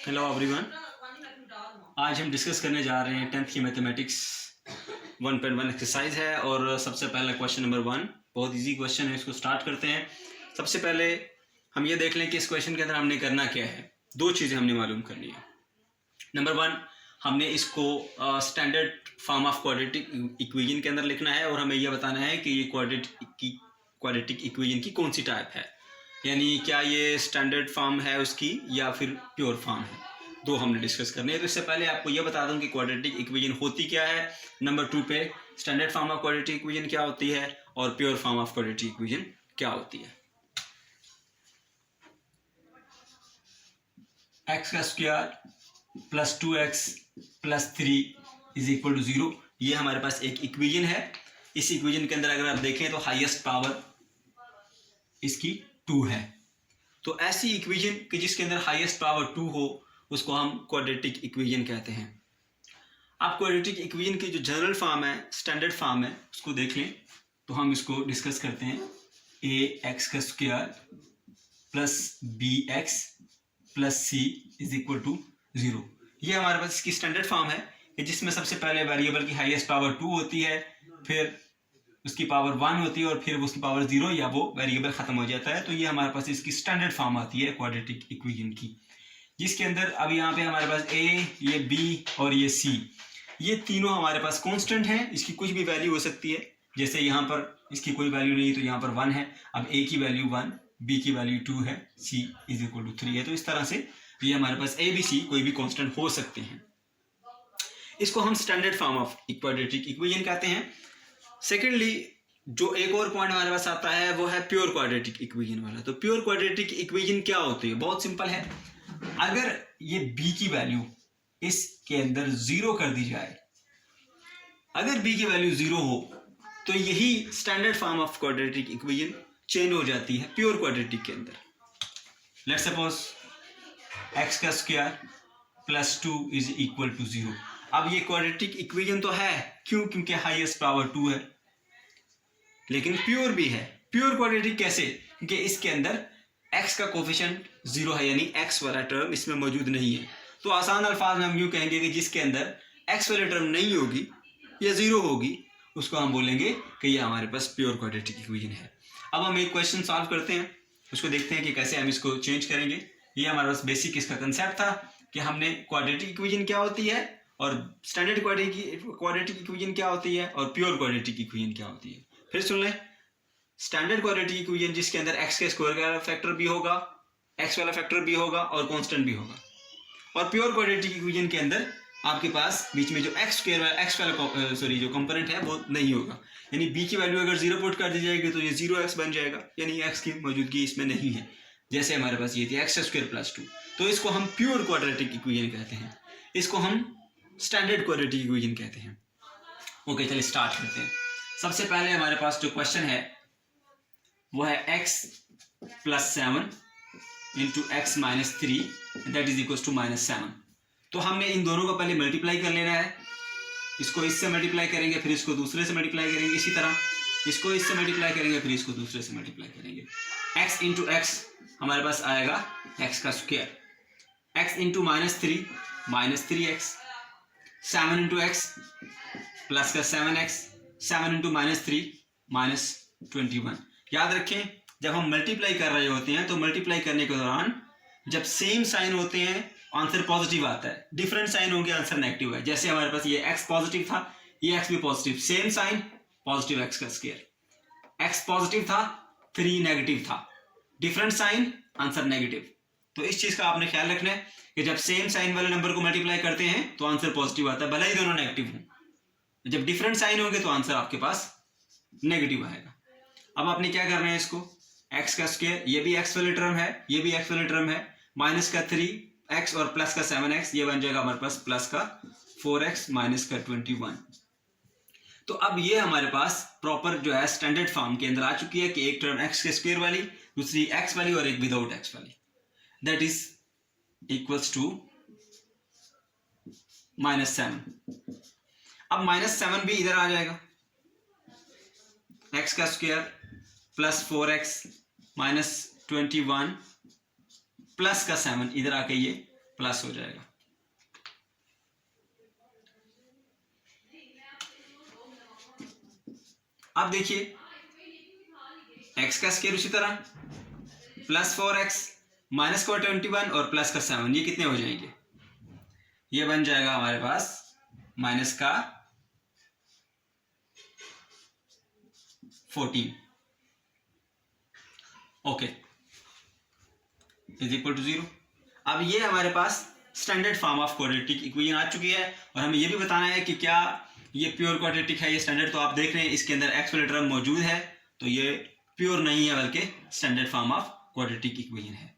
Hello everyone. आज हम discuss करने जा रहे हैं 10th की मैथमेटिक्स 1.1 एक्सरसाइज है और सबसे पहला क्वेश्चन नंबर 1 बहुत इजी क्वेश्चन है। इसको स्टार्ट करते हैं। सबसे पहले हम ये देख लें कि इस क्वेश्चन के अंदर हमने करना क्या है। दो चीज़ें हमने मालूम करनी है। नंबर 1, हमने इसको standard form of quadratic equation के अंदर लिखना है और हमें यह बताना है कि ये क्वाड्रेटिक इक्वेशन की कौन सी टाइप है, यानी क्या ये स्टैंडर्ड फॉर्म है उसकी या फिर प्योर फॉर्म है। दो हमने डिस्कस करने हैं। तो इससे पहले आपको यह बता दूं कि क्वाड्रेटिक इक्वेशन होती क्या है। नंबर 2 पे standard form of quadratic equation क्या होती है और pure form of quadratic equation क्या होती है। एक्स का square plus 2x plus 3 is equal to 0, ये हमारे पास एक इक्वेशन है। इस इक्वेशन के अंदर अगर आप देखें तो हाईएस्ट पावर इसकी 2 है। तो ऐसी इक्वेशन कि जिसके अंदर हाईएस्ट पावर 2 हो उसको हम क्वाड्रेटिक इक्वेशन कहते हैं। आप क्वाड्रेटिक इक्वेशन की जो जनरल फॉर्म है, स्टैंडर्ड फॉर्म है, उसको देख लें तो हम इसको डिस्कस करते हैं। ax का square plus bx plus c is equal to 0, ये हमारे पास इसकी स्टैंडर्ड फॉर्म है कि जिसमें सबसे पहले वेरिएबल की हाईएस्ट पावर 2 होती है, फिर उसकी पावर 1 होती है और फिर उसकी पावर 0 या वो वेरिएबल खत्म हो जाता है। तो ये हमारे पास इसकी स्टैंडर्ड फॉर्म आती है क्वाड्रेटिक इक्वेशन की, जिसके अंदर अब यहाँ पे हमारे पास a, ये b और ये c, ये तीनों हमारे पास कांस्टेंट हैं। इसकी कुछ भी वैल्यू हो सकती है। जैसे यहाँ पर इसकी कोई वैल्यू नहीं तो यहाँ पर 1 है। अब a की वैल्यू 1, b की वैल्यू 2 है, c इज इक्वल टू 3 है। तो इस तरह से ये हमारे पास a, b, c कोई भी कांस्टेंट हो सकते हैं। इसको हम standard form of quadratic equation कहते हैं। सेकेंडली जो एक और पॉइंट हमारे पास आता है वो है प्योर क्वाड्रेटिक इक्वेशन वाला। तो प्योर क्वाड्रेटिक इक्वेशन क्या होती है? बहुत सिंपल है। अगर ये b की वैल्यू इसके अंदर 0 कर दी जाए, अगर b की वैल्यू 0 हो तो यही standard form of quadratic equation change हो जाती है प्योर क्वाड्रेटिक के अंदर। लेट्स सपोज x का square plus 2 is equal to 0। अब ये क्वाड्रेटिक इक्वेशन तो है, क्यों? क्योंकि हाईएस्ट पावर 2 है, लेकिन प्योर भी है। प्योर क्वाड्रेटिक कैसे? क्योंकि इसके अंदर x का कोफिशिएंट 0 है, यानी x वाला टर्म इसमें मौजूद नहीं है। तो आसान अल्फाज में हम यूँ कहेंगे कि जिसके अंदर x वाली टर्म नहीं होगी या 0 होगी उसको हम बोलेंगे कि ये हमारे पास प्योर क्वाड्रेटिक इक्वेशन है। अब हम एक क्वेश्चन सॉल्व करते हैं, उसको देखते हैं कि कैसे हम इसको चेंज करेंगे। ये हमारे पास बेसिक इसका कंसेप्ट था कि हमने क्वाड्रेटिक इक्वेशन क्या होती है और स्टैंडर्ड क्वाड्रेटिक इक्वेशन क्या होती है और प्योर क्वाड्रेटिक इक्वेशन क्या होती है। फिर सुन लें। स्टैंडर्ड क्वाड्रेटिक इक्वेशन जिसके अंदर x के स्क्वायर का फैक्टर भी होगा, x वाला फैक्टर भी होगा और कांस्टेंट भी होगा। और प्योर क्वाड्रेटिक इक्वेशन के अंदर आपके पास बीच में जो जो कंपोनेंट है वो नहीं होगा, यानी b की वैल्यू अगर 0 पुट कर दी जाएगी तो ये 0x बन जाएगा, यानी x की मौजूदगी इसमें नहीं है। जैसे हमारे पास ये थी x स्क्वायर प्लस 2, तो इसको हम प्योर क्वाड्रेटिक इक्वेशन कहते हैं, इसको हम स्टैंडर्ड क्वाड्रेटिक इक्वेशन कहते हैं। ओके, चलिए स्टार्ट करते हैं। सबसे पहले हमारे पास जो क्वेश्चन है वो है x plus 7 into x minus 3 that is equal to minus 7। तो हमने इन दोनों को पहले मल्टीप्लाई कर लेना है। इसको इससे मल्टीप्लाई करेंगे, फिर इसको दूसरे से मल्टीप्लाई करेंगे, इसी तरह इसको इससे मल्टीप्लाई करेंगे, फिर इसको दूसरे से मल्टीप्लाई करेंगे। x इंटू एक्स हमारे पास आएगा x का square, x into minus 3 minus 3x, 7 into x plus का 7x, 7 इंटू माइनस 3 माइनस 21। याद रखें, जब हम मल्टीप्लाई कर रहे होते हैं तो मल्टीप्लाई करने के दौरान जब सेम साइन होते हैं आंसर पॉजिटिव आता है, डिफरेंट साइन होंगे आंसर नेगेटिव है। जैसे हमारे पास ये x पॉजिटिव था, ये x भी positive, same sign positive x का स्क्वायर। x पॉजिटिव था, 3 नेगेटिव था, डिफरेंट साइन आंसर नेगेटिव। तो इस चीज का आपने ख्याल रखना है कि जब सेम साइन वाले नंबर को मल्टीप्लाई करते हैं तो आंसर पॉजिटिव आता है, भले ही दोनों नेगेटिव हों। जब डिफरेंट साइन होंगे तो आंसर आपके पास नेगेटिव आएगा। अब आपने क्या करना है, इसको x का स्क्वायर, ये भी x वाली टर्म है, ये भी x वाली टर्म है, माइनस का 3x और प्लस का 7x, ये बन जाएगा हमारे पास प्लस का 4x माइनस का 21। तो अब ये हमारे पास प्रॉपर जो है स्टैंडर्ड फॉर्म के अंदर आ चुकी है कि एक टर्म x के स्क्वायर वाली, दूसरी x वाली और एक विदाउट x वाली, दैट इज इक्वल्स टू -7। अब -7 भी इधर आ जाएगा, x का square plus 4x minus 21 plus का 7 इधर आके ये प्लस हो जाएगा। अब देखिए x का स्क्वायर उसी तरह प्लस 4x माइनस का 21 और प्लस का 7, ये कितने हो जाएंगे? ये बन जाएगा हमारे पास माइनस का 14, ओके, इज इक्वल टू 0। अब ये हमारे पास standard form of quadratic equation आ चुकी है और हमें ये भी बताना है कि क्या ये प्योर क्वाड्रेटिक है, ये स्टैंडर्ड। तो आप देख रहे हैं इसके अंदर एक्स वाला टर्म मौजूद है, तो ये प्योर नहीं है बल्कि standard form of quadratic equation है।